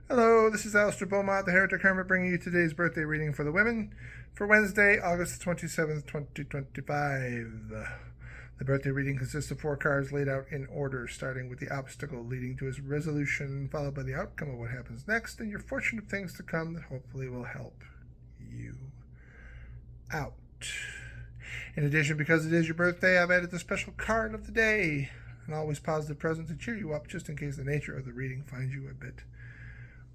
Hello, this is Alistair Beaumont, the Heretic Hermit, bringing you today's birthday reading for the women for Wednesday, August 27th, 2025. The birthday reading consists of 4 cards laid out in order, starting with the obstacle leading to its resolution, followed by the outcome of what happens next, and your fortune of things to come that hopefully will help you out. In addition, because it is your birthday, I've added the special card of the day, an always positive present to cheer you up, just in case the nature of the reading finds you a bit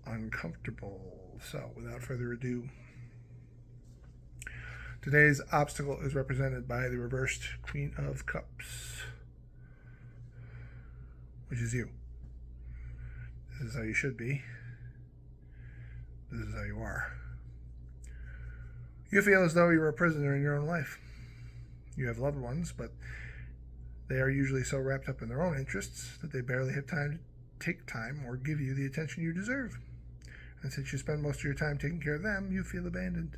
uncomfortable. So, without further ado, today's obstacle is represented by the reversed Queen of Cups, which is you. This is how you should be. This is how you are. You feel as though you are a prisoner in your own life. You have loved ones, but they are usually so wrapped up in their own interests that they barely have time to take time or give you the attention you deserve. And since you spend most of your time taking care of them, you feel abandoned.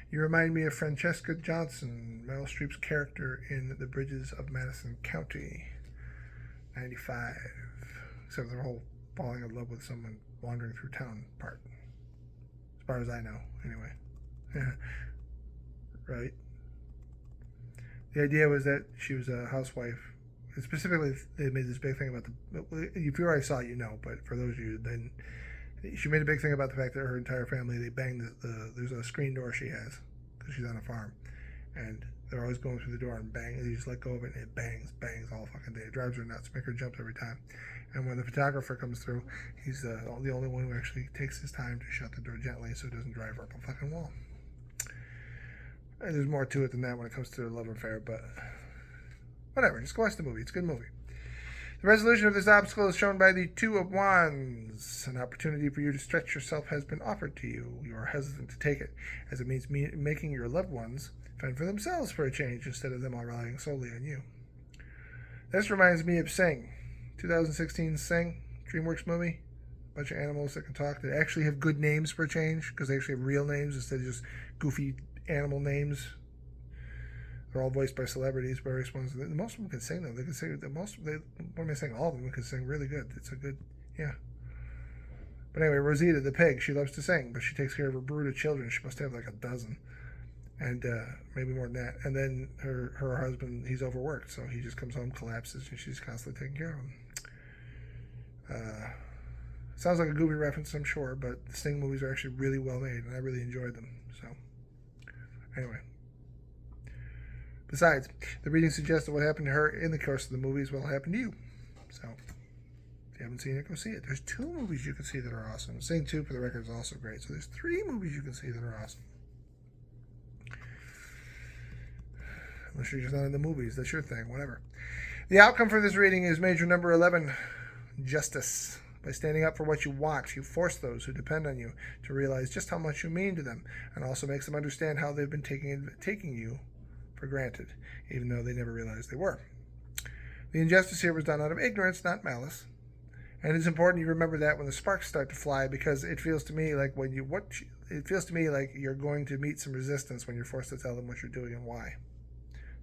You remind me of Francesca Johnson, Meryl Streep's character in The Bridges of Madison County, 95. Except the whole falling in love with someone wandering through town part. As far as I know, anyway. Right? The idea was that she was a housewife. Specifically, they made this big thing about if you already saw it, you know, but for those of you, then she made a big thing about the fact that her entire family, they banged there's a screen door she has, because she's on a farm, and they're always going through the door and bang, and you just let go of it, and it bangs all fucking day. It drives her nuts, make her jump every time. And when the photographer comes through, he's the only one who actually takes his time to shut the door gently so it doesn't drive her up a fucking wall. And there's more to it than that when it comes to their love affair, but whatever, just go watch the movie. It's a good movie. The resolution of this obstacle is shown by the Two of Wands. An opportunity for you to stretch yourself has been offered to you. You are hesitant to take it, as it means making your loved ones fend for themselves for a change instead of them all relying solely on you. This reminds me of Sing, 2016 Sing, DreamWorks movie. A bunch of animals that can talk, that actually have good names for a change, because they actually have real names instead of just goofy animal names. They're all voiced by celebrities, various ones. Most of them can sing, though. They can sing, what am I saying? All of them can sing really good. It's a good, yeah. But anyway, Rosita, the pig, she loves to sing, but she takes care of her brood of children. She must have like a dozen, and maybe more than that. And then her husband, he's overworked, so he just comes home, collapses, and she's constantly taking care of him. Sounds like a goofy reference, I'm sure, but the Sting movies are actually really well made, and I really enjoyed them. So, anyway. Besides, the reading suggests that what happened to her in the course of the movies will happen to you. So, if you haven't seen it, go see it. There's 2 movies you can see that are awesome. Sing 2, for the record, is also great. So there's 3 movies you can see that are awesome. Unless you're just not in the movies. That's your thing. Whatever. The outcome for this reading is major number 11, Justice. By standing up for what you want, you force those who depend on you to realize just how much you mean to them, and also makes them understand how they've been taking you for granted, even though they never realized they were. The injustice here was done out of ignorance, not malice. And it's important you remember that when the sparks start to fly, because it feels to me like you're going to meet some resistance when you're forced to tell them what you're doing and why.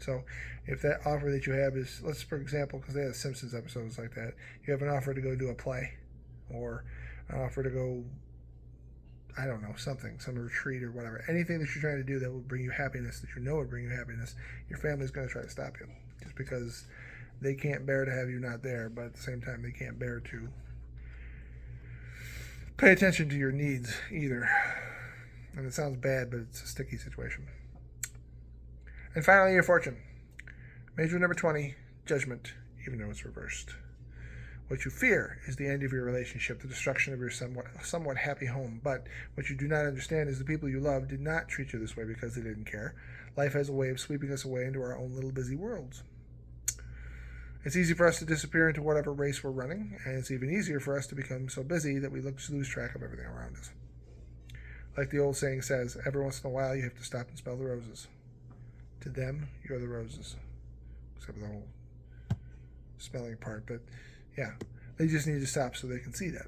So if that offer that you have is, let's for example, because they have Simpsons episodes like that, you have an offer to go do a play, or an offer to go, I don't know, some retreat or whatever. Anything that you're trying to do that will bring you happiness, that you know will bring you happiness, your family's going to try to stop you. Just because they can't bear to have you not there, but at the same time, they can't bear to pay attention to your needs either. And it sounds bad, but it's a sticky situation. And finally, your fortune. Major number 20, Judgment, even though it's reversed. What you fear is the end of your relationship, the destruction of your somewhat happy home. But what you do not understand is the people you love did not treat you this way because they didn't care. Life has a way of sweeping us away into our own little busy worlds. It's easy for us to disappear into whatever race we're running, and it's even easier for us to become so busy that we lose track of everything around us. Like the old saying says, every once in a while you have to stop and smell the roses. To them, you're the roses. Except for the whole smelling part, but yeah, they just need to stop so they can see that.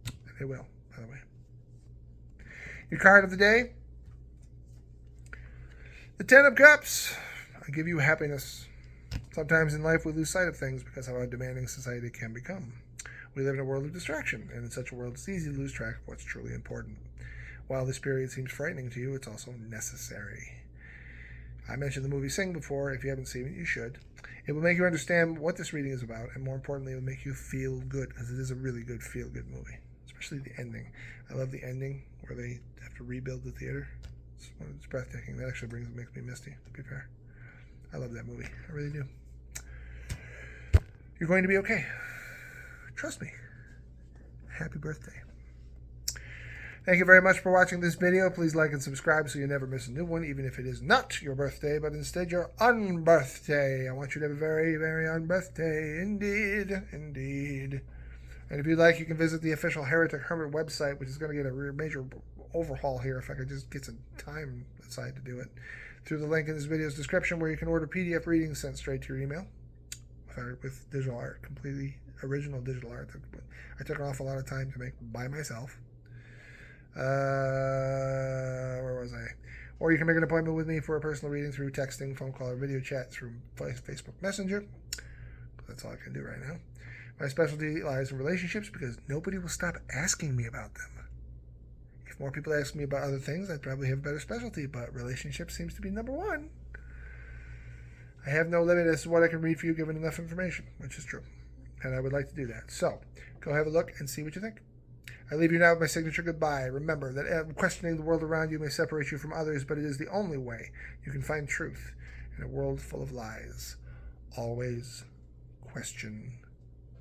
And they will, by the way. Your card of the day, the 10 of Cups. I give you happiness. That's Sometimes in life we lose sight of things because of how demanding society can become. We live in a world of distraction, and in such a world it's easy to lose track of what's truly important. While this period seems frightening to you, it's also necessary. I mentioned the movie Sing before. If you haven't seen it, you should. It will make you understand what this reading is about, and more importantly, it will make you feel good, because it is a really good feel-good movie, especially the ending. I love the ending where they have to rebuild the theater. It's breathtaking. That actually makes me misty, to be fair. I love that movie. I really do. You're going to be okay. Trust me. Happy birthday. Thank you very much for watching this video. Please like and subscribe so you never miss a new one, even if it is not your birthday, but instead your unbirthday. I want you to have a very, very unbirthday. Indeed. Indeed. And if you'd like, you can visit the official Heretic Hermit website, which is going to get a major overhaul here if I could just get some time aside to do it, through the link in this video's description, where you can order PDF readings sent straight to your email with digital art, completely original digital art. I took an awful lot of time to make by myself. Where was I? Or you can make an appointment with me for a personal reading through texting, phone call, or video chat through Facebook Messenger. That's all I can do right now. My specialty lies in relationships because nobody will stop asking me about them. If more people ask me about other things, I'd probably have a better specialty, but relationships seems to be number one. I have no limit as to what I can read for you given enough information, which is true. And I would like to do that. So, go have a look and see what you think. I leave you now with my signature goodbye. Remember that questioning the world around you may separate you from others, but it is the only way you can find truth in a world full of lies. Always question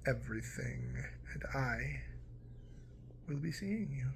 everything, and I will be seeing you.